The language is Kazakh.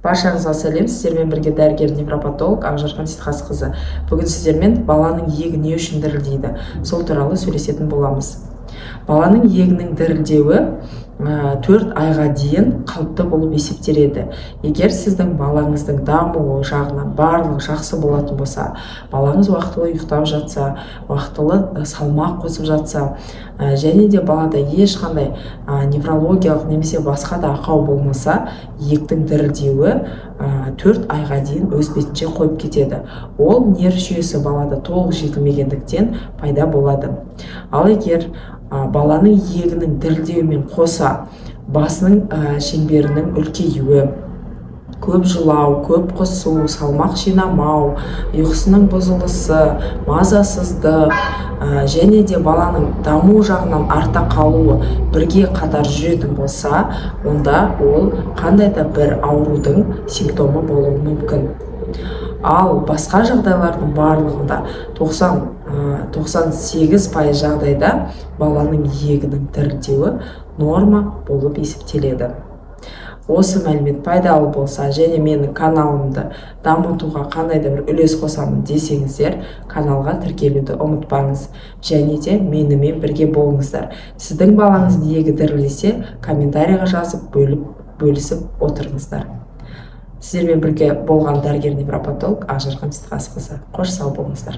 Баршаңызға сәлем, сіздермен бірге дәрігер невропатолог Ақжарқан Сейтқазықызы. Бүгін сіздермен баланың иегі не үшін дірілдейді, сол туралы сөйлесетін боламыз. Баланың иегінің дірілдеуі 4 айға дейін қалыпты болып есептеледі. Егер сіздің балаңыздың дамуы жағынан барлығы жақсы болатын болса, балаңыз уақытылы ұйықтап жатса, уақытылы салмақ қосып жатса, және де балада ешқандай неврологиялық немесе басқа да ақау болмаса, иектің дірілдеуі 4 айға дейін өз бетінше қойып кетеді. Ол нерв жүйесі балада толық жетілмегендіктен пайда болады. Ал егер баланың иегінің дірілдеуімен қоса басының шеңберінің үлкеюі, көп жылау, көп құсу, салмақ жинамау, ұйқысының бұзылысы, мазасыздық және де баланың даму жағынан артта қалуы бірге қатар жүретін болса, онда ол қандай да бір аурудың симптомы болуы мүмкін. Ал басқа жағдайлардың барлығында 98% жағдайда баланың иегінің дірілдеуі норма болып есептеледі. Осы мәлімет пайдалы болса және менің каналымды дамытуға қандай да бір үлес қосамын десеңіздер, каналға тіркелуді ұмытпаңыз. Және де менімен бірге болыңыздар. Сіздің балаңыздың иегі дірілдесе, комментарийға жазып бөлісіп отырыңыздар. Сіздермен бірге болған дәрігер невропатолог Ақжарқан Сейтқазықызы. Қош сау болыңыздар.